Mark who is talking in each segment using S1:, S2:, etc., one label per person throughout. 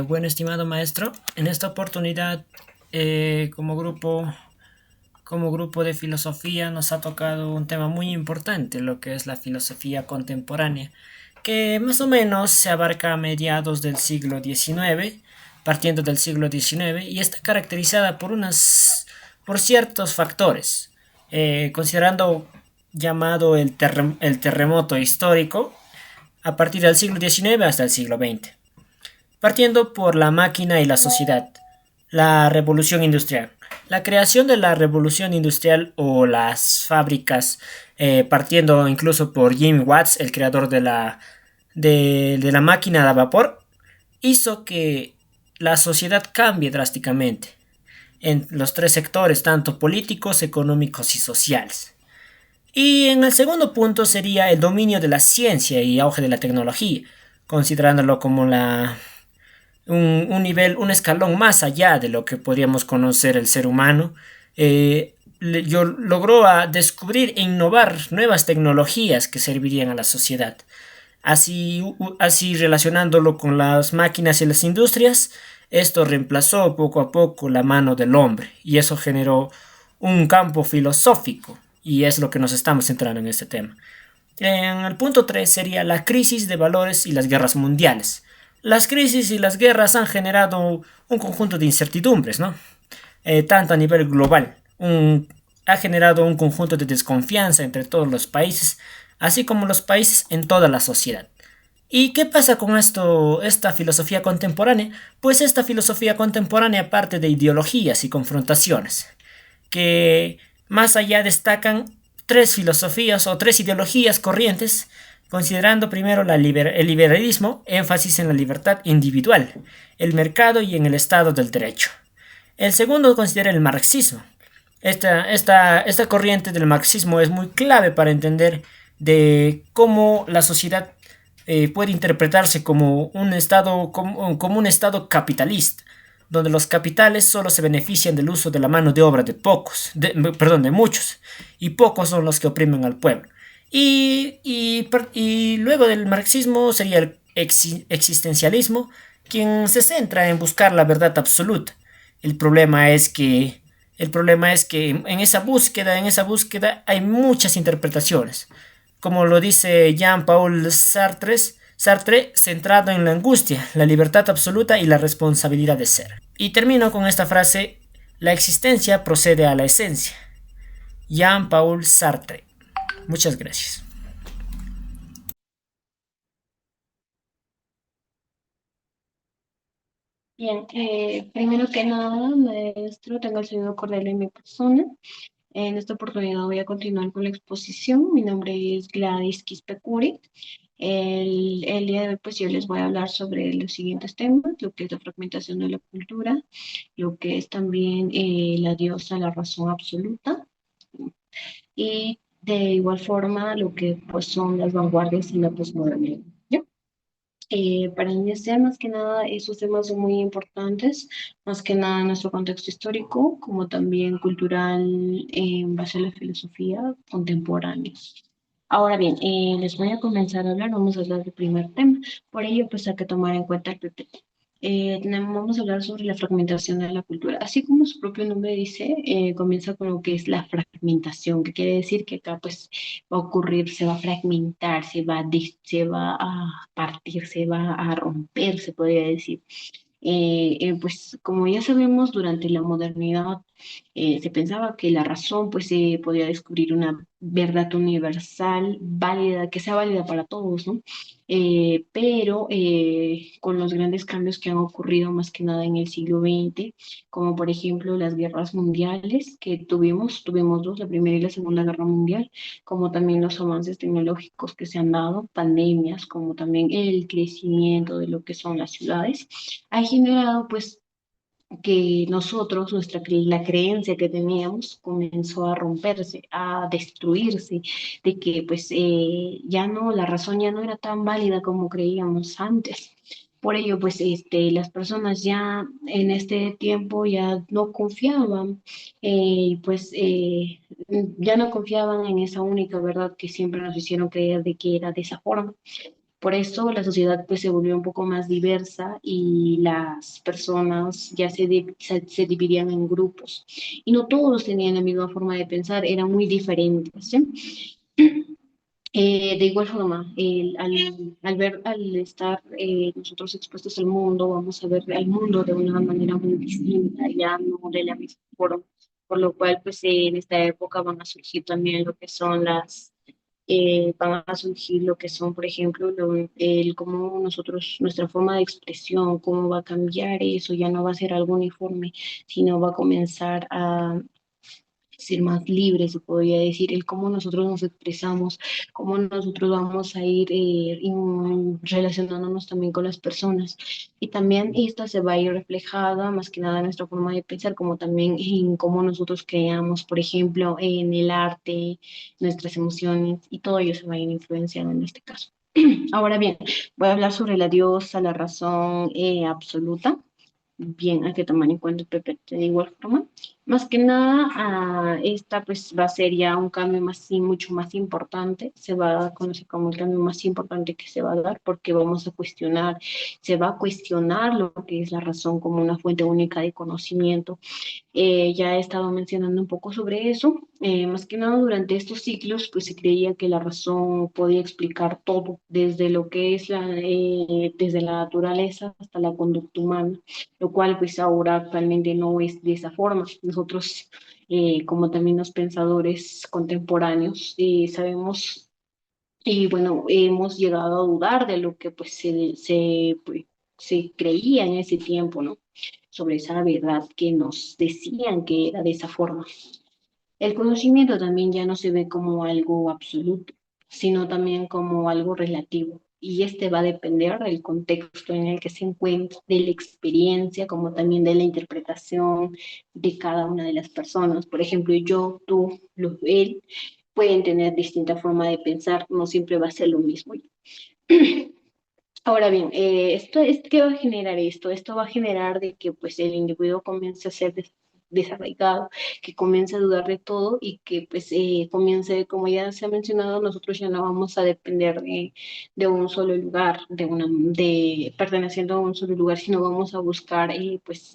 S1: Bueno, estimado maestro, en esta oportunidad, como grupo de filosofía, nos ha tocado un tema muy importante, lo que es la filosofía contemporánea, que más o menos se abarca a mediados del siglo XIX, partiendo del siglo XIX, y está caracterizada por ciertos factores, considerando llamado el terremoto histórico, a partir del siglo XIX hasta el siglo XX. Partiendo por la máquina y la sociedad, la revolución industrial. La creación de la revolución industrial o las fábricas, partiendo incluso por Jim Watts, el creador de la máquina de vapor, hizo que la sociedad cambie drásticamente en los tres sectores, tanto políticos, económicos y sociales. Y en el segundo punto sería el dominio de la ciencia y auge de la tecnología, considerándolo como un nivel, un escalón más allá de lo que podríamos conocer el ser humano. Logró descubrir e innovar nuevas tecnologías que servirían a la sociedad. Así relacionándolo con las máquinas y las industrias, esto reemplazó poco a poco la mano del hombre y eso generó un campo filosófico y es lo que nos estamos centrando en este tema. En el punto 3 sería la crisis de valores y las guerras mundiales. Las crisis y las guerras han generado un conjunto de incertidumbres, ¿no? Tanto a nivel global. Ha generado un conjunto de desconfianza entre todos los países, así como los países en toda la sociedad. ¿Y qué pasa con esta filosofía contemporánea? Pues esta filosofía contemporánea parte de ideologías y confrontaciones, que más allá destacan tres filosofías o tres ideologías corrientes, considerando primero el liberalismo, énfasis en la libertad individual, el mercado y en el Estado del Derecho. El segundo considera el marxismo. Esta corriente del marxismo es muy clave para entender de cómo la sociedad puede interpretarse como como un estado capitalista, donde los capitales solo se benefician del uso de la mano de obra de de muchos, y pocos son los que oprimen al pueblo. Y luego del marxismo sería el existencialismo, quien se centra en buscar la verdad absoluta. El problema es que, el problema es que en esa búsqueda hay muchas interpretaciones. Como lo dice Jean-Paul Sartre, centrado en la angustia, la libertad absoluta y la responsabilidad de ser. Y termino con esta frase: la existencia procede a la esencia. Jean-Paul Sartre. Muchas gracias.
S2: Bien, primero que nada, maestro, tengo el saludo cordial en mi persona. En esta oportunidad voy a continuar con la exposición. Mi nombre es Gladys Quispecuri. El día de hoy, pues yo les voy a hablar sobre los siguientes temas, lo que es la fragmentación de la cultura, lo que es también la diosa, la razón absoluta, y de igual forma lo que pues son las vanguardias y la posmodernidad. ¿Ya? Para iniciar, más que nada, esos temas son muy importantes, más que nada en nuestro contexto histórico, como también cultural, en base a la filosofía contemporánea. Ahora bien, les voy a comenzar a hablar, vamos a hablar del primer tema, por ello pues hay que tomar en cuenta el PPT. Vamos a hablar sobre la fragmentación de la cultura. Así como su propio nombre dice, comienza con lo que es la fragmentación, que quiere decir que acá pues va a ocurrir, se va a fragmentar, se va a partir, se va a romper, se podría decir. Pues como ya sabemos, durante la modernidad se pensaba que la razón pues se podía descubrir una verdad universal, válida, que sea válida para todos, ¿no? Pero con los grandes cambios que han ocurrido más que nada en el siglo XX, como por ejemplo las guerras mundiales que tuvimos dos, la Primera y la Segunda Guerra Mundial, como también los avances tecnológicos que se han dado, pandemias, como también el crecimiento de lo que son las ciudades, ha generado pues que nosotros, la creencia que teníamos comenzó a romperse, a destruirse, de que pues ya no, la razón ya no era tan válida como creíamos antes. Por ello, pues las personas ya en este tiempo ya no confiaban, pues ya no confiaban en esa única verdad que siempre nos hicieron creer de que era de esa forma. Por eso la sociedad pues se volvió un poco más diversa y las personas ya se dividían en grupos y no todos tenían la misma forma de pensar, eran muy diferentes, ¿sí? De igual forma, al estar nosotros expuestos al mundo, vamos a ver al mundo de una manera muy distinta, ya no de la misma forma, por lo cual, pues en esta época van a surgir también lo que son van a surgir lo que son, por ejemplo, el cómo nosotros, nuestra forma de expresión, cómo va a cambiar eso, ya no va a ser algo uniforme, sino va a comenzar a ser más libres, se podría decir, el cómo nosotros nos expresamos, cómo nosotros vamos a ir relacionándonos también con las personas. Y también esta se va a ir reflejada más que nada en nuestra forma de pensar, como también en cómo nosotros creamos, por ejemplo, en el arte, nuestras emociones, y todo ello se va a ir influenciando en este caso. Ahora bien, voy a hablar sobre la diosa, la razón absoluta. Bien, hay que tomar en cuenta el PPT de igual forma. Más que nada, esta pues va a ser ya un cambio más, sí, mucho más importante. Se va a conocer como el cambio más importante que se va a dar porque vamos a cuestionar, se va a cuestionar lo que es la razón como una fuente única de conocimiento. Ya he estado mencionando un poco sobre eso. Más que nada durante estos ciclos, pues se creía que la razón podía explicar todo, desde lo que es desde la naturaleza hasta la conducta humana, lo cual pues ahora actualmente no es de esa forma. Nosotros, como también los pensadores contemporáneos, sabemos y bueno, hemos llegado a dudar de lo que pues, se creía en ese tiempo, ¿no? Sobre esa verdad que nos decían que era de esa forma. El conocimiento también ya no se ve como algo absoluto, sino también como algo relativo. Y este va a depender del contexto en el que se encuentra, de la experiencia, como también de la interpretación de cada una de las personas. Por ejemplo, yo, tú, él, pueden tener distinta forma de pensar, no siempre va a ser lo mismo. Ahora bien, ¿qué va a generar esto? Esto va a generar de que pues el individuo comience a ser desarraigado, que comience a dudar de todo y que pues comience, como ya se ha mencionado, nosotros ya no vamos a depender de un solo lugar, de perteneciendo a un solo lugar, sino vamos a buscar pues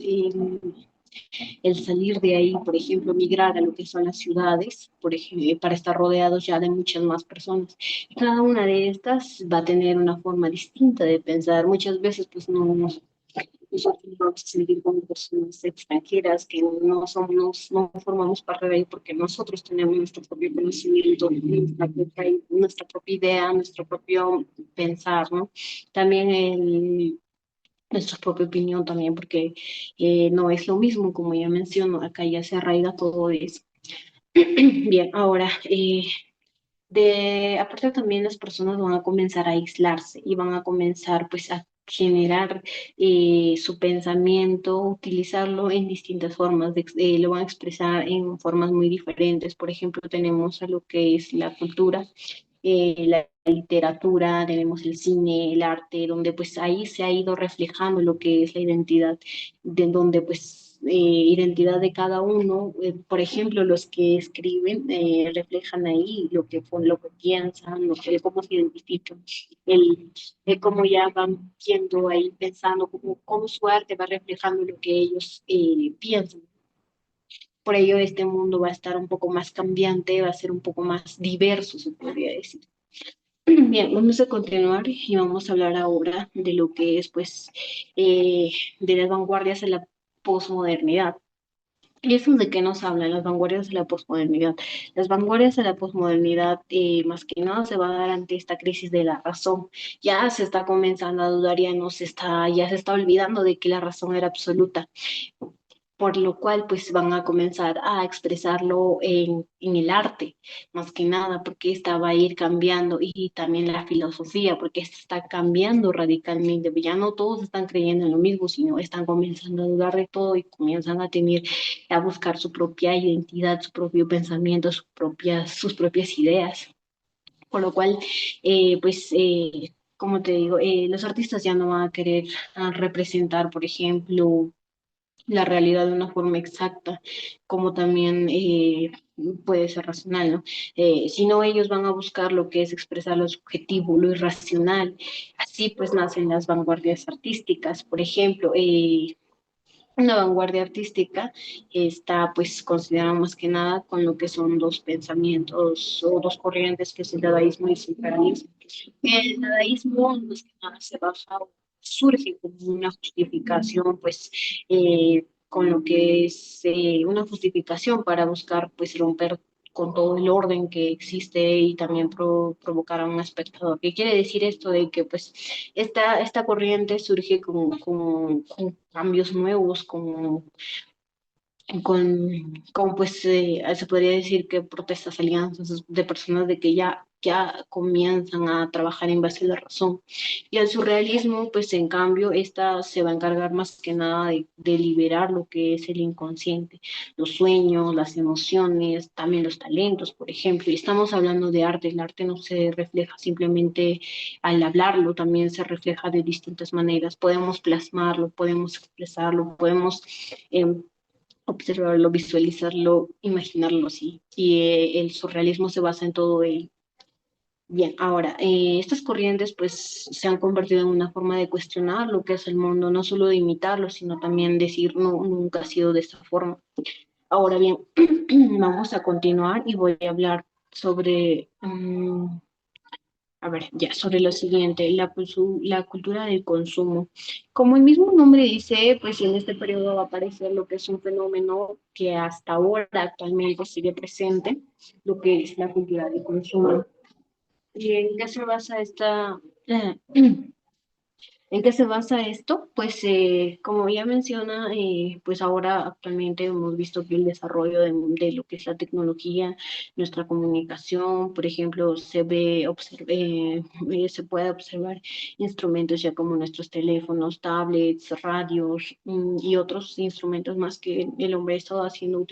S2: el salir de ahí, por ejemplo, migrar a lo que son las ciudades, por ejemplo, para estar rodeados ya de muchas más personas. Y cada una de estas va a tener una forma distinta de pensar. Muchas veces, pues, nosotros nos vamos a sentir como personas extranjeras que no formamos parte de ahí porque nosotros tenemos nuestro propio conocimiento, nuestra propia idea, nuestro propio pensar, ¿no? También nuestra propia opinión también, porque no es lo mismo, como ya menciono, acá ya se arraiga todo eso. Bien, ahora, aparte también las personas van a comenzar a aislarse y van a comenzar pues a generar su pensamiento, utilizarlo en distintas formas, lo van a expresar en formas muy diferentes. Por ejemplo, tenemos a lo que es la cultura, la literatura, tenemos el cine, el arte, donde pues ahí se ha ido reflejando lo que es la identidad, de donde pues identidad de cada uno, por ejemplo, los que escriben reflejan ahí lo que piensan, cómo se identifican, cómo ya van viendo ahí, pensando, cómo su arte va reflejando lo que ellos piensan. Por ello, este mundo va a estar un poco más cambiante, va a ser un poco más diverso, se podría decir. Bien, vamos a continuar y vamos a hablar ahora de lo que es, pues, de las vanguardias de la posmodernidad. ¿Y eso de qué nos hablan las vanguardias de la posmodernidad? Las vanguardias de la posmodernidad, más que nada, se va a dar ante esta crisis de la razón. Ya se está comenzando a dudar, ya se está olvidando de que la razón era absoluta, por lo cual pues van a comenzar a expresarlo en el arte, más que nada, porque esta va a ir cambiando y también la filosofía, porque esta está cambiando radicalmente, ya no todos están creyendo en lo mismo, sino están comenzando a dudar de todo y comienzan a tener, a buscar su propia identidad, su propio pensamiento, sus propias ideas, por lo cual, como te digo, los artistas ya no van a querer representar, por ejemplo, la realidad de una forma exacta, como también puede ser racional, ¿no? Si no, ellos van a buscar lo que es expresar lo subjetivo, lo irracional. Así pues nacen las vanguardias artísticas, por ejemplo. Una vanguardia artística está pues considerada más que nada con lo que son dos pensamientos o dos corrientes, que es el dadaísmo y el surrealismo. El dadaísmo más que nada se basa o surge como una justificación pues con lo que es una justificación para buscar pues romper con todo el orden que existe y también provocar a un espectador. ¿Qué quiere decir esto? De que pues esta corriente surge con cambios nuevos, con pues se podría decir que protestas, alianzas de personas de que ya comienzan a trabajar en base a la razón. Y el surrealismo, pues en cambio, esta se va a encargar más que nada de liberar lo que es el inconsciente, los sueños, las emociones, también los talentos, por ejemplo. Y estamos hablando de arte, el arte no se refleja simplemente al hablarlo, también se refleja de distintas maneras. Podemos plasmarlo, podemos expresarlo, podemos observarlo, visualizarlo, imaginarlo así. Y el surrealismo se basa en todo ello. Bien, ahora, estas corrientes pues se han convertido en una forma de cuestionar lo que es el mundo, no solo de imitarlo, sino también decir, no, nunca ha sido de esta forma. Ahora bien, vamos a continuar y voy a hablar sobre a ver, ya sobre lo siguiente, la cultura del consumo. Como el mismo nombre dice, pues en este periodo va a aparecer lo que es un fenómeno que hasta ahora actualmente sigue presente, lo que es la cultura del consumo. ¿Y en qué se basa ¿En qué se basa esto? Pues como ya menciona, pues ahora actualmente hemos visto que el desarrollo de lo que es la tecnología, nuestra comunicación, por ejemplo, se puede observar instrumentos ya como nuestros teléfonos, tablets, radios y otros instrumentos más que el hombre ha estado haciendo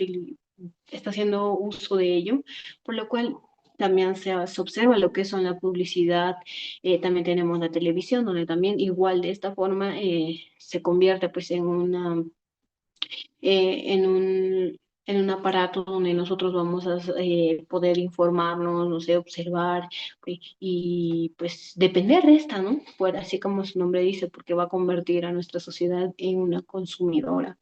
S2: está haciendo uso de ello, por lo cual también se observa lo que son la publicidad, también tenemos la televisión, donde también igual de esta forma se convierte pues en en un aparato donde nosotros vamos a poder informarnos, no sé, observar pues depender de esta, ¿no? Pues así como su nombre dice, porque va a convertir a nuestra sociedad en una consumidora.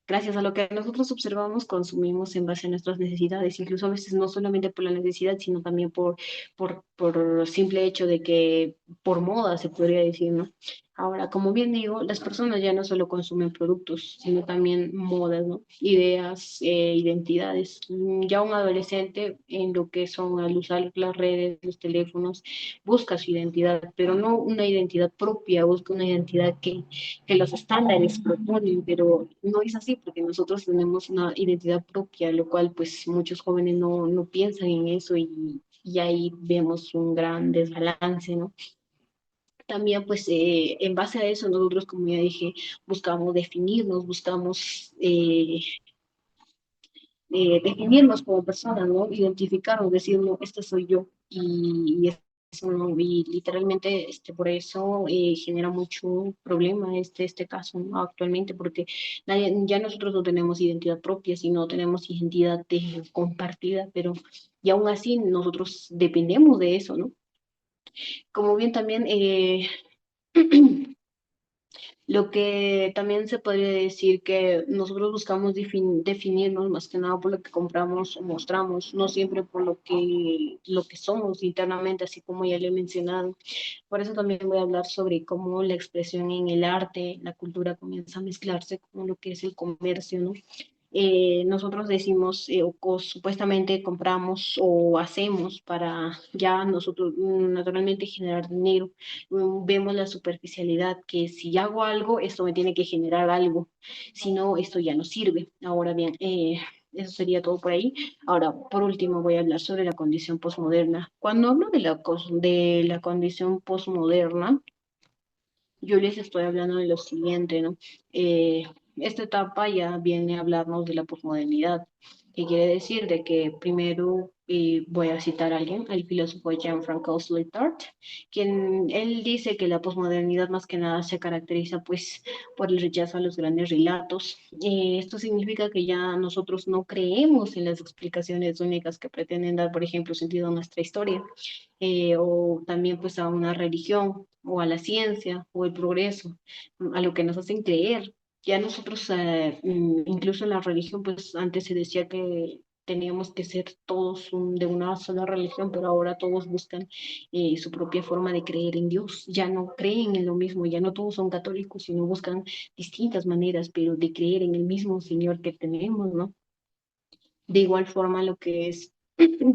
S2: Gracias a lo que nosotros observamos, consumimos en base a nuestras necesidades, incluso a veces no solamente por la necesidad, sino también por simple hecho de que por moda se podría decir, ¿no? Ahora, como bien digo, las personas ya no solo consumen productos, sino también modas, ¿no? Ideas, identidades. Ya un adolescente, en lo que son al usar las redes, los teléfonos, busca su identidad, pero no una identidad propia, busca una identidad que los estándares proponen, pero no es así porque nosotros tenemos una identidad propia, lo cual pues muchos jóvenes no piensan en eso y ahí vemos un gran desbalance, ¿no? También pues en base a eso nosotros, como ya dije, buscamos definirnos, buscamos definirnos como personas, ¿no? Identificarnos, decir, no, este soy yo. Y eso, ¿no? Y literalmente por eso genera mucho problema este caso, ¿no? Actualmente, porque ya nosotros no tenemos identidad propia, sino tenemos identidad compartida, pero y aún así nosotros dependemos de eso, ¿no? Como bien también lo que también se podría decir que nosotros buscamos definirnos más que nada por lo que compramos o mostramos, no siempre por lo que somos internamente, así como ya le he mencionado. Por eso también voy a hablar sobre cómo la expresión en el arte, la cultura comienza a mezclarse con lo que es el comercio, ¿no? Nosotros decimos o supuestamente compramos o hacemos para ya nosotros naturalmente generar dinero. Vemos la superficialidad, que si hago algo, esto me tiene que generar algo, si no, esto ya no sirve. Ahora bien, eso sería todo por ahí. Ahora, por último, voy a hablar sobre la condición posmoderna. Cuando hablo de la condición posmoderna, yo les estoy hablando de lo siguiente, ¿no? Esta etapa ya viene a hablarnos de la posmodernidad, que quiere decir de que primero voy a citar a alguien, al filósofo Jean-Francois Lyotard, quien él dice que la posmodernidad más que nada se caracteriza pues por el rechazo a los grandes relatos. Esto significa que ya nosotros no creemos en las explicaciones únicas que pretenden dar, por ejemplo, sentido a nuestra historia, o también pues a una religión o a la ciencia o el progreso, a lo que nos hacen creer. Ya nosotros, incluso en la religión, pues antes se decía que teníamos que ser todos de una sola religión, pero ahora todos buscan su propia forma de creer en Dios. Ya no creen en lo mismo, ya no todos son católicos, sino buscan distintas maneras, pero de creer en el mismo Señor que tenemos, ¿no? De igual forma, lo que es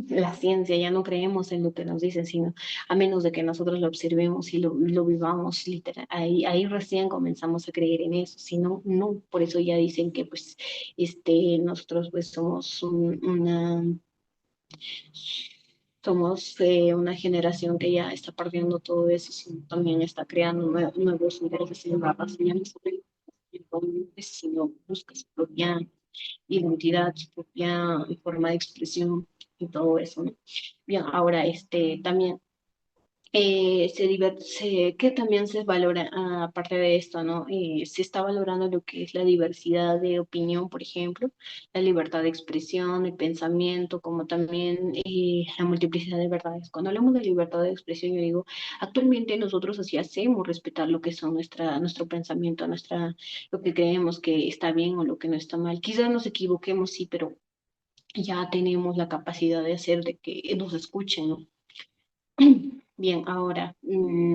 S2: la ciencia, ya no creemos en lo que nos dicen, sino a menos de que nosotros lo observemos y lo vivamos, literal. Ahí recién comenzamos a creer en eso, si no, no. Por eso ya dicen que pues nosotros pues somos una generación que ya está perdiendo todo eso, sino también está creando nuevos niveles en la raza, ya no sobre sino busca su propia identidad, su propia forma de expresión y todo eso, ¿no? Bien, ahora también que también se valora, aparte de esto, ¿no? Se está valorando lo que es la diversidad de opinión, por ejemplo, la libertad de expresión, el pensamiento, como también la multiplicidad de verdades. Cuando hablamos de libertad de expresión, yo digo, actualmente nosotros así hacemos respetar lo que son nuestro pensamiento, lo que creemos que está bien o lo que no está mal. Quizás nos equivoquemos, sí, pero ya tenemos la capacidad de hacer de que nos escuchen, ¿no? Bien, ahora,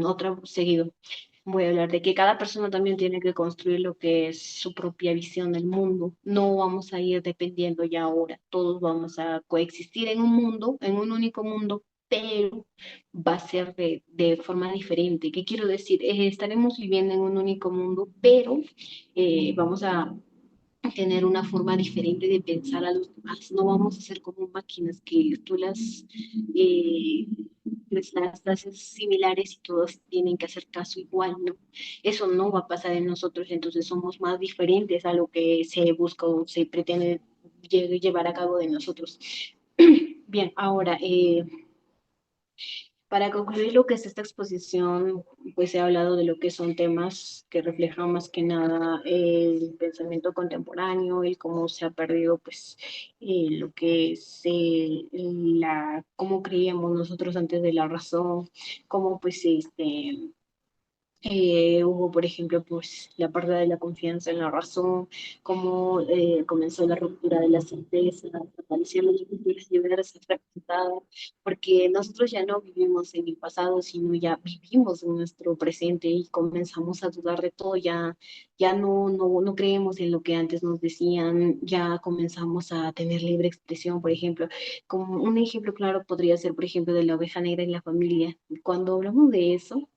S2: otro seguido. Voy a hablar de que cada persona también tiene que construir lo que es su propia visión del mundo. No vamos a ir dependiendo ya ahora. Todos vamos a coexistir en un mundo, en un único mundo, pero va a ser de forma diferente. ¿Qué quiero decir? Estaremos viviendo en un único mundo, pero vamos a tener una forma diferente de pensar a los demás. No vamos a ser como máquinas que tú eh, las haces similares y todos tienen que hacer caso igual, ¿no? Eso no va a pasar en nosotros, entonces somos más diferentes a lo que se busca o se pretende llevar a cabo de nosotros. Bien, ahora, para concluir lo que es esta exposición, pues he hablado de lo que son temas que reflejan más que nada el pensamiento contemporáneo, el cómo se ha perdido pues lo que es cómo creíamos nosotros antes de la razón, cómo pues hubo, por ejemplo, pues la pérdida de la confianza en la razón, cómo comenzó la ruptura de la certeza, aparecieron las culturas diversas fragmentadas, porque nosotros ya no vivimos en el pasado, sino ya vivimos en nuestro presente y comenzamos a dudar de todo, ya no creemos en lo que antes nos decían, ya comenzamos a tener libre expresión, por ejemplo. Como un ejemplo claro podría ser, por ejemplo, de la oveja negra en la familia. Cuando hablamos de eso,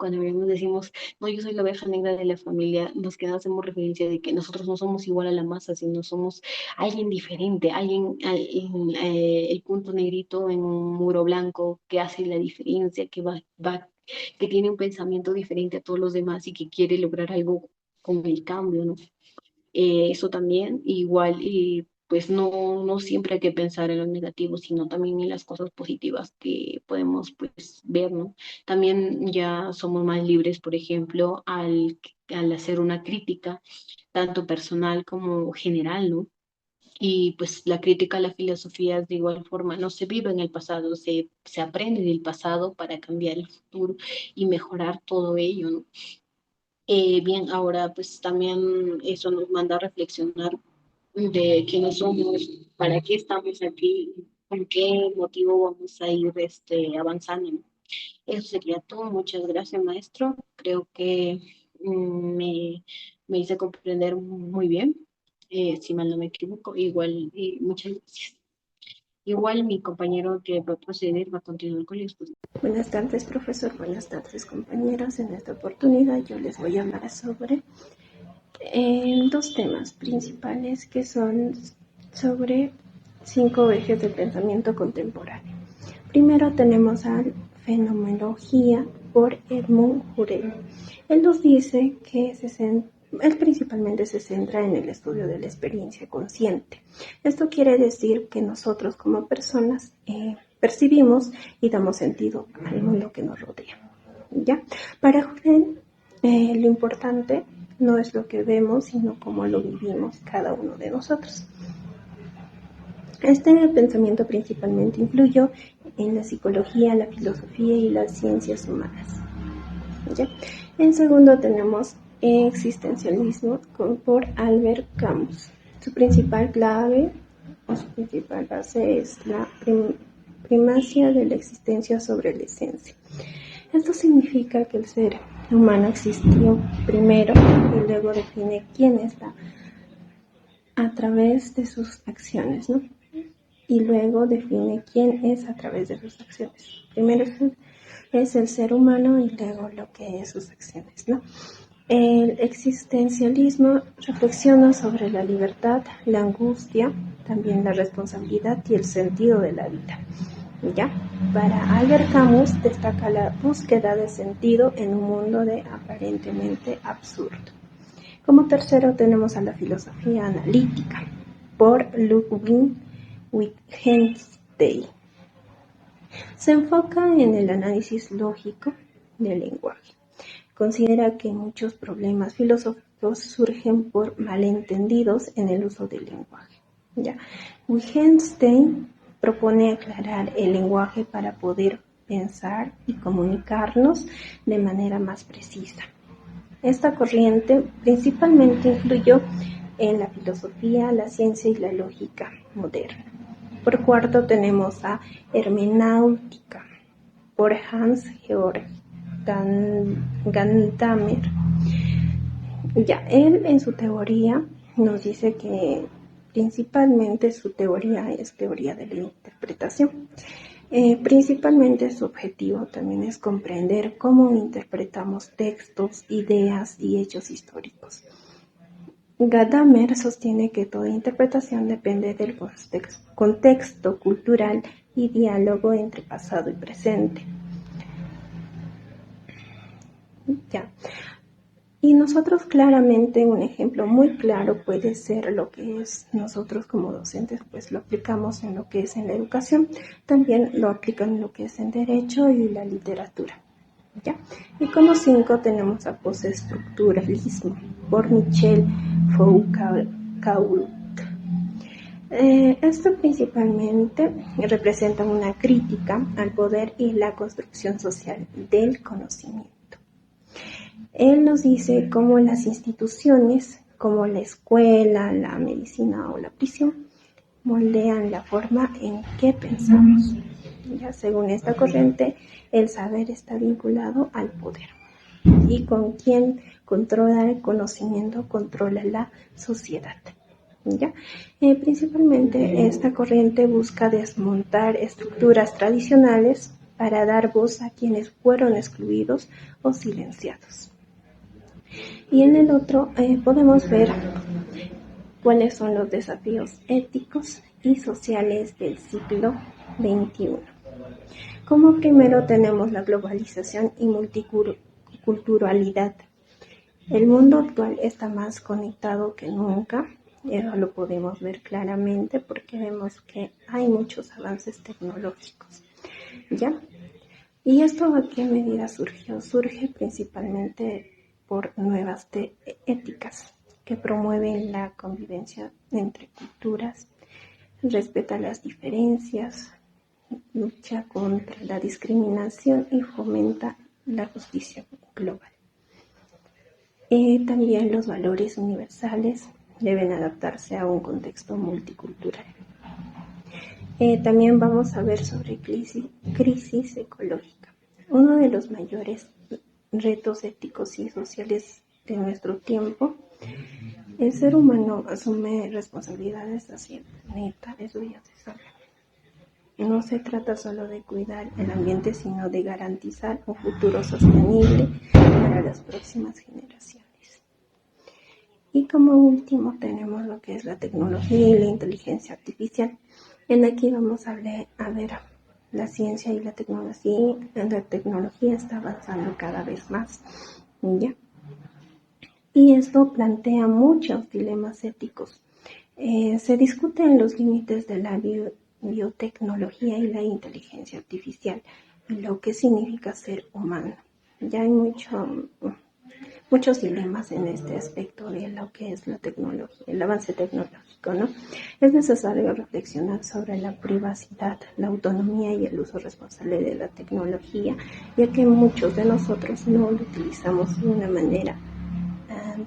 S2: cuando nos decimos, no, yo soy la oveja negra de la familia, nos que hacemos referencia de que nosotros no somos igual a la masa, sino somos alguien diferente, el punto negrito en un muro blanco que hace la diferencia, que tiene un pensamiento diferente a todos los demás y que quiere lograr algo con el cambio, ¿no? Eso también, igual, y pues no siempre hay que pensar en lo negativo, sino también en las cosas positivas que podemos pues ver, ¿no? También ya somos más libres, por ejemplo, al hacer una crítica, tanto personal como general, ¿no? Y pues la crítica a la filosofía de igual forma no se vive en el pasado, se aprende del pasado para cambiar el futuro y mejorar todo ello, ¿no? Bien, ahora pues también eso nos manda a reflexionar de quiénes somos, para qué estamos aquí, con qué motivo vamos a ir avanzando, ¿no? Eso sería todo. Muchas gracias, maestro. Creo que me hice comprender muy bien, si mal no me equivoco. Igual, muchas gracias. Igual mi compañero que va a proceder va a continuar con la exposición.
S3: Buenas tardes, profesor. Buenas tardes, compañeros. En esta oportunidad yo les voy a hablar sobre dos temas principales que son sobre 5 ejes del pensamiento contemporáneo. Primero tenemos a fenomenología por Edmund Husserl. Él nos dice que Él principalmente se centra en el estudio de la experiencia consciente. Esto quiere decir que nosotros como personas percibimos y damos sentido al mundo que nos rodea. ¿Ya? Para Joden, lo importante no es lo que vemos, sino cómo lo vivimos cada uno de nosotros. Este pensamiento principalmente influyó en la psicología, la filosofía y las ciencias humanas. ¿Ya? En segundo tenemos existencialismo por Albert Camus. Su principal clave o su principal base es la primacia de la existencia sobre la esencia. Esto significa que el ser humano existió primero y luego define quién está a través de sus acciones, ¿no? Y luego define quién es a través de sus acciones. Primero es el ser humano y luego lo que es sus acciones, ¿no? El existencialismo reflexiona sobre la libertad, la angustia, también la responsabilidad y el sentido de la vida. ¿Ya? Para Albert Camus destaca la búsqueda de sentido en un mundo de aparentemente absurdo. Como tercero tenemos a la filosofía analítica por Ludwig Wittgenstein. Se enfoca en el análisis lógico del lenguaje. Considera que muchos problemas filosóficos surgen por malentendidos en el uso del lenguaje. ¿Ya? Wittgenstein propone aclarar el lenguaje para poder pensar y comunicarnos de manera más precisa. Esta corriente principalmente influyó en la filosofía, la ciencia y la lógica moderna. Por cuarto tenemos a hermenáutica por Hans-Georg Gadamer. Ya, él en su teoría nos dice que principalmente su teoría es teoría de la interpretación. Principalmente su objetivo también es comprender cómo interpretamos textos, ideas y hechos históricos. Gadamer sostiene que toda interpretación depende del contexto cultural y diálogo entre pasado y presente. Ya. Y nosotros claramente, un ejemplo muy claro puede ser lo que es nosotros como docentes, pues lo aplicamos en lo que es en la educación, también lo aplican en lo que es en derecho y la literatura. ¿Ya? Y como 5 tenemos a postestructuralismo por Michel Foucault. Esto principalmente representa una crítica al poder y la construcción social del conocimiento. Él nos dice cómo las instituciones, como la escuela, la medicina o la prisión, moldean la forma en que pensamos. Ya, según esta corriente, el saber está vinculado al poder. Y con quien controla el conocimiento, controla la sociedad. ¿Ya? Principalmente esta corriente busca desmontar estructuras tradicionales para dar voz a quienes fueron excluidos o silenciados. Y en el otro podemos ver cuáles son los desafíos éticos y sociales del siglo XXI. Como primero tenemos la globalización y multiculturalidad. El mundo actual está más conectado que nunca, eso lo podemos ver claramente porque vemos que hay muchos avances tecnológicos, ¿ya? ¿Y esto a qué medida surgió? Surge principalmente por nuevas éticas que promueven la convivencia entre culturas, respeta las diferencias, lucha contra la discriminación y fomenta la justicia global. También los valores universales deben adaptarse a un contexto multicultural. También vamos a ver sobre crisis ecológica. Uno de los mayores retos éticos y sociales de nuestro tiempo, el ser humano asume responsabilidades hacia el planeta, eso ya se sabe. No se trata solo de cuidar el ambiente, sino de garantizar un futuro sostenible para las próximas generaciones. Y como último tenemos lo que es la tecnología y la inteligencia artificial. En aquí vamos a ver la ciencia y la tecnología. La tecnología está avanzando cada vez más, ¿ya? y esto plantea muchos dilemas éticos. Se discuten los límites de la biotecnología y la inteligencia artificial y lo que significa ser humano. Ya hay muchos dilemas en este aspecto de lo que es la tecnología, el avance tecnológico, ¿no? Es necesario reflexionar sobre la privacidad, la autonomía y el uso responsable de la tecnología, ya que muchos de nosotros no lo utilizamos de una manera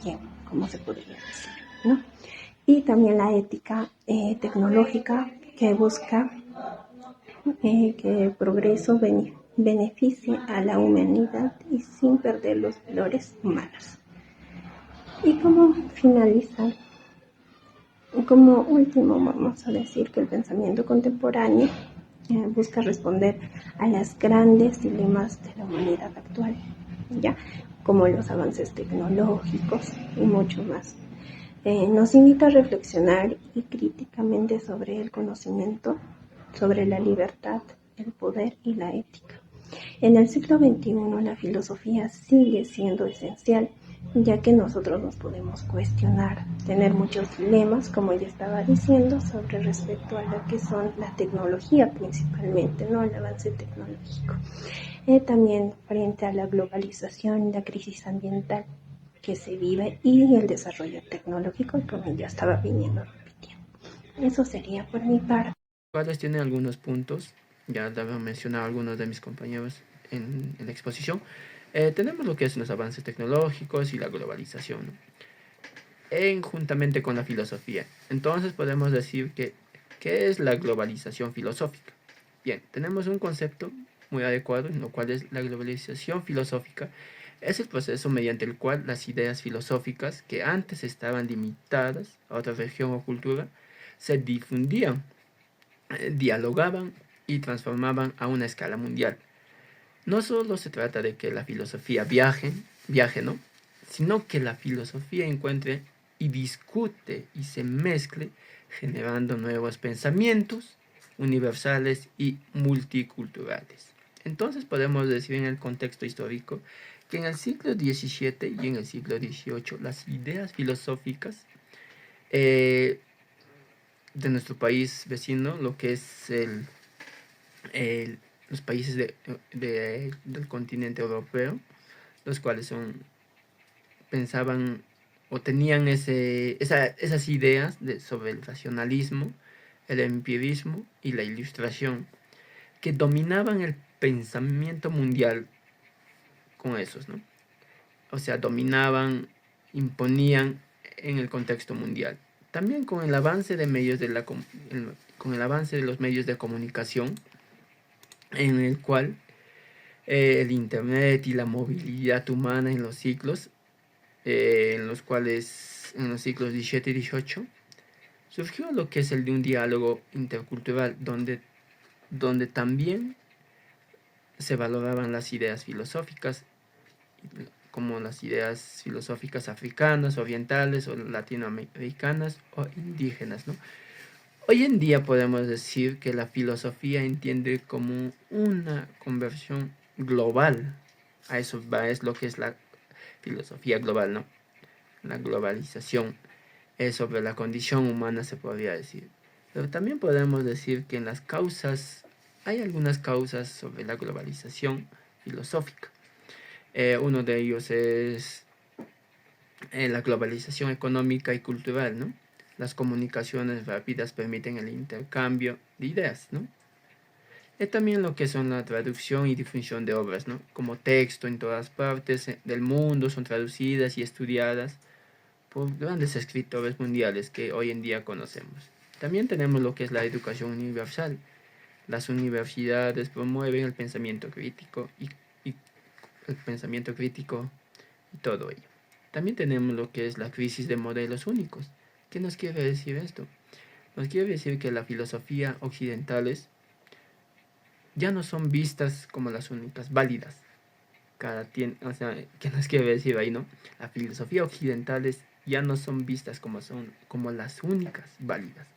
S3: bien, como se podría decir, ¿no? Y también la ética tecnológica que busca que el progreso beneficie a la humanidad y sin perder los valores humanos. Y como finaliza, como último vamos a decir que el pensamiento contemporáneo busca responder a los grandes dilemas de la humanidad actual, ya como los avances tecnológicos y mucho más. Nos invita a reflexionar y críticamente sobre el conocimiento, sobre la libertad, el poder y la ética. En el siglo XXI la filosofía sigue siendo esencial, ya que nosotros nos podemos cuestionar, tener muchos dilemas, como ya estaba diciendo, sobre respecto a lo que son la tecnología principalmente, ¿no? El avance tecnológico. También frente a la globalización, la crisis ambiental que se vive y el desarrollo tecnológico, como ya estaba viniendo repitiendo. Eso sería por mi parte.
S4: Cuales tiene algunos puntos, ya habían mencionado algunos de mis compañeros en la exposición. Tenemos lo que es los avances tecnológicos y la globalización, ¿no? Juntamente con la filosofía. Entonces podemos decir que, ¿qué es la globalización filosófica? Bien, tenemos un concepto muy adecuado en lo cual es la globalización filosófica. Es el proceso mediante el cual las ideas filosóficas que antes estaban limitadas a otra región o cultura se difundían, dialogaban y transformaban a una escala mundial. No solo se trata de que la filosofía viaje, ¿no? Sino que la filosofía encuentre y discute y se mezcle, generando nuevos pensamientos universales y multiculturales. Entonces podemos decir en el contexto histórico que en el siglo XVII y en el siglo XVIII las ideas filosóficas de nuestro país vecino, lo que es los países del continente europeo, los cuales pensaban o tenían esas ideas sobre el racionalismo, el empirismo y la ilustración, que dominaban el pensamiento mundial con esos, ¿no? O sea, dominaban, imponían en el contexto mundial. También con el avance de con el avance de los medios de comunicación, en el cual el internet y la movilidad humana en los siglos, en los siglos XVII y XVIII, surgió lo que es el de un diálogo intercultural, donde también se valoraban las ideas filosóficas, como las ideas filosóficas africanas, orientales o latinoamericanas o indígenas, ¿no? Hoy en día podemos decir que la filosofía entiende como una conversión global. A eso va, es lo que es la filosofía global, ¿no? La globalización es sobre la condición humana, se podría decir. Pero también podemos decir que hay algunas causas sobre la globalización filosófica. Uno de ellos es la globalización económica y cultural, ¿no? Las comunicaciones rápidas permiten el intercambio de ideas, ¿no? Y también lo que son la traducción y difusión de obras, ¿no? Como texto en todas partes del mundo son traducidas y estudiadas por grandes escritores mundiales que hoy en día conocemos. También tenemos lo que es la educación universal. Las universidades promueven el pensamiento crítico y el pensamiento crítico y todo ello. También tenemos lo que es la crisis de modelos únicos. ¿Qué nos quiere decir esto? Nos quiere decir que las filosofías occidentales ya no son vistas como las únicas válidas. O sea, ¿qué nos quiere decir ahí, no? Las filosofías occidentales ya no son vistas como las únicas válidas.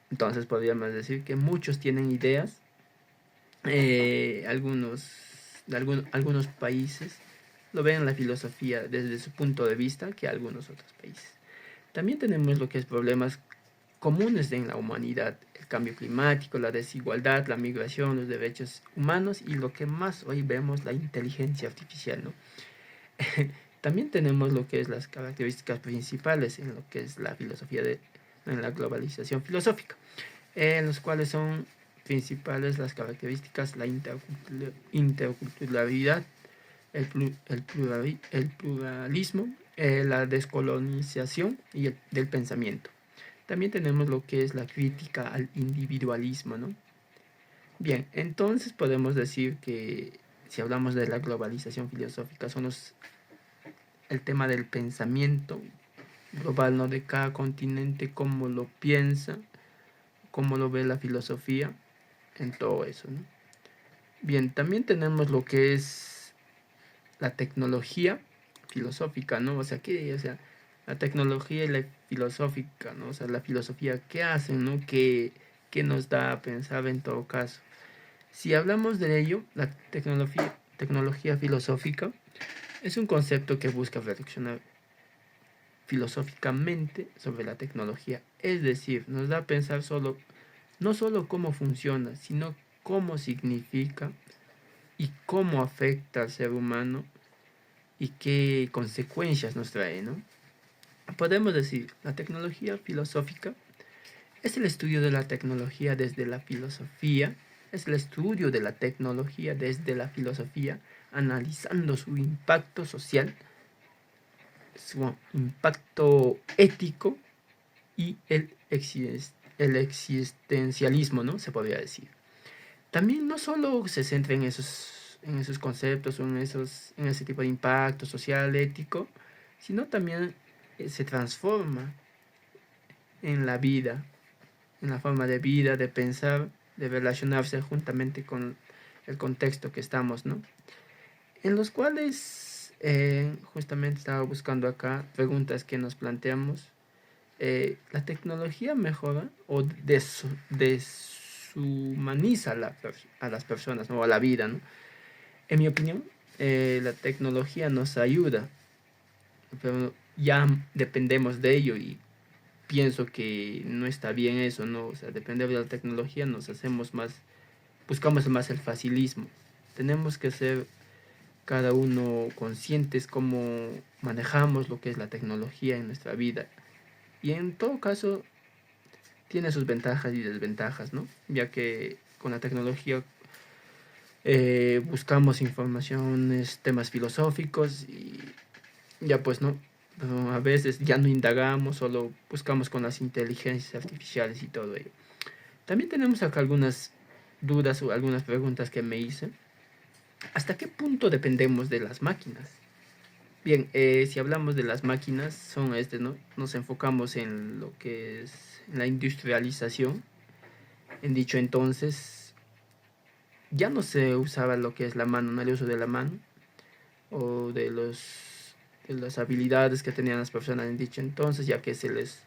S4: Entonces podríamos decir que muchos tienen ideas, algunos países lo ven la filosofía desde su punto de vista que algunos otros países. También tenemos lo que es problemas comunes en la humanidad, el cambio climático, la desigualdad, la migración, los derechos humanos y lo que más hoy vemos, la inteligencia artificial, ¿no? También tenemos lo que es las características principales en lo que es la filosofía en la globalización filosófica, en los cuales son principales las características, la interculturalidad, el pluralismo, la descolonización y del pensamiento. También tenemos lo que es la crítica al individualismo, ¿no? Bien, entonces podemos decir que si hablamos de la globalización filosófica, son el tema del pensamiento global, ¿no? De cada continente, cómo lo piensa, cómo lo ve la filosofía, en todo eso, ¿no? Bien, también tenemos lo que es la tecnología filosófica, ¿no? O sea, la tecnología y la filosófica, ¿no? O sea, la filosofía, ¿qué hacen, no? ¿Qué nos da a pensar en todo caso? Si hablamos de ello, la tecnología filosófica es un concepto que busca reflexionar filosóficamente sobre la tecnología. Es decir, nos da a pensar no solo cómo funciona, sino cómo significa y cómo afecta al ser humano y qué consecuencias nos trae, ¿no? Podemos decir, la tecnología filosófica es el estudio de la tecnología desde la filosofía, es el estudio de la tecnología desde la filosofía, analizando su impacto social, su impacto ético y el existencialismo, ¿no? Se podría decir. También no solo se centra en esos conceptos o en ese tipo de impacto social, ético, sino también se transforma en la vida, en la forma de vida, de pensar, de relacionarse juntamente con el contexto que estamos, ¿no? En los cuales justamente estaba buscando acá preguntas que nos planteamos. La tecnología mejora o deshumaniza a las personas, ¿no? O a la vida, ¿no? En mi opinión, la tecnología nos ayuda, pero ya dependemos de ello y pienso que no está bien eso, ¿no? O sea, depender de la tecnología buscamos más el facilismo. Tenemos que ser cada uno conscientes cómo manejamos lo que es la tecnología en nuestra vida. Y en todo caso, tiene sus ventajas y desventajas, ¿no? Ya que con la tecnología buscamos informaciones, temas filosóficos y ya pues no, pero a veces ya no indagamos, solo buscamos con las inteligencias artificiales y todo ello. También tenemos acá algunas dudas o algunas preguntas que me hice. ¿Hasta qué punto dependemos de las máquinas? Bien, si hablamos de las máquinas, ¿no? Nos enfocamos en lo que es la industrialización. En dicho entonces, ya no se usaba lo que es la mano, ¿no? El uso de la mano o de las habilidades que tenían las personas en dicho entonces, ya que se les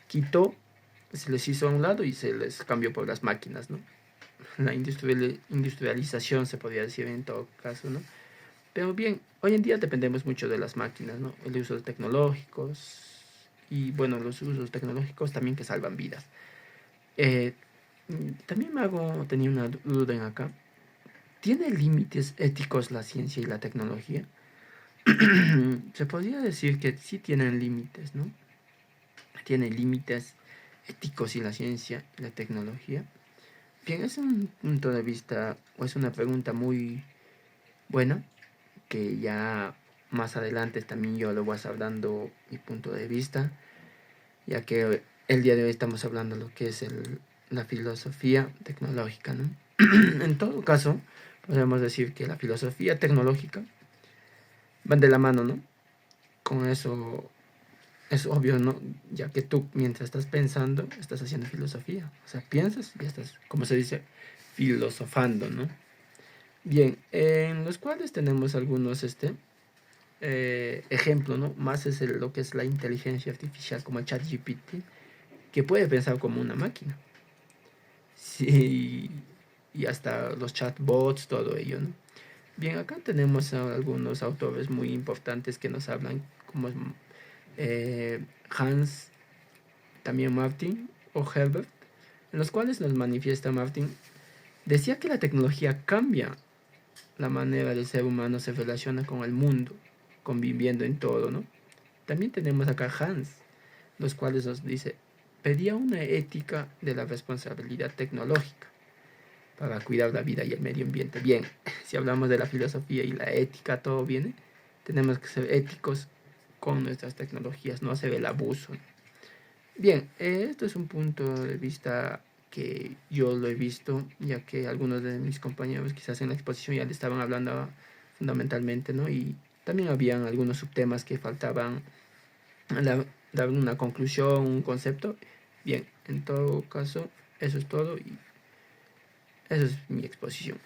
S4: quitó, se les hizo a un lado y se les cambió por las máquinas, ¿no? La industrialización se podría decir en todo caso, ¿no? Pero bien, hoy en día dependemos mucho de las máquinas, ¿no? El uso de tecnológicos y, bueno, los usos tecnológicos también que salvan vidas. También tenía una duda en acá. ¿Tiene límites éticos la ciencia y la tecnología? Se podría decir que sí tienen límites, ¿no? Tienen límites éticos y la ciencia y la tecnología. Bien, es un punto de vista o es una pregunta muy buena que ya más adelante también yo le voy a estar dando mi punto de vista, ya que el día de hoy estamos hablando de lo que es la filosofía tecnológica, ¿no? En todo caso, podemos decir que la filosofía tecnológica van de la mano, ¿no? Con eso es obvio, ¿no? Ya que tú, mientras estás pensando, estás haciendo filosofía. O sea, piensas y estás, como se dice, filosofando, ¿no? Bien, en los cuales tenemos algunos ejemplos, ¿no? Más es lo que es la inteligencia artificial, como el ChatGPT, que puede pensar como una máquina. Sí, y hasta los chatbots, todo ello, ¿no? Bien, acá tenemos a algunos autores muy importantes que nos hablan, como Hans, también Martin o Herbert, en los cuales nos manifiesta Martin. Decía que la tecnología cambia la manera del ser humano se relaciona con el mundo, conviviendo en todo, ¿no? También tenemos acá Hans, los cuales nos dice, pedía una ética de la responsabilidad tecnológica para cuidar la vida y el medio ambiente. Bien, si hablamos de la filosofía y la ética, todo viene, tenemos que ser éticos con nuestras tecnologías, no hacer el abuso. Bien, esto es un punto de vista que yo lo he visto, ya que algunos de mis compañeros quizás en la exposición ya le estaban hablando fundamentalmente, ¿no? Y también habían algunos subtemas que faltaban dar una conclusión, un concepto. Bien, en todo caso, eso es todo y eso es mi exposición.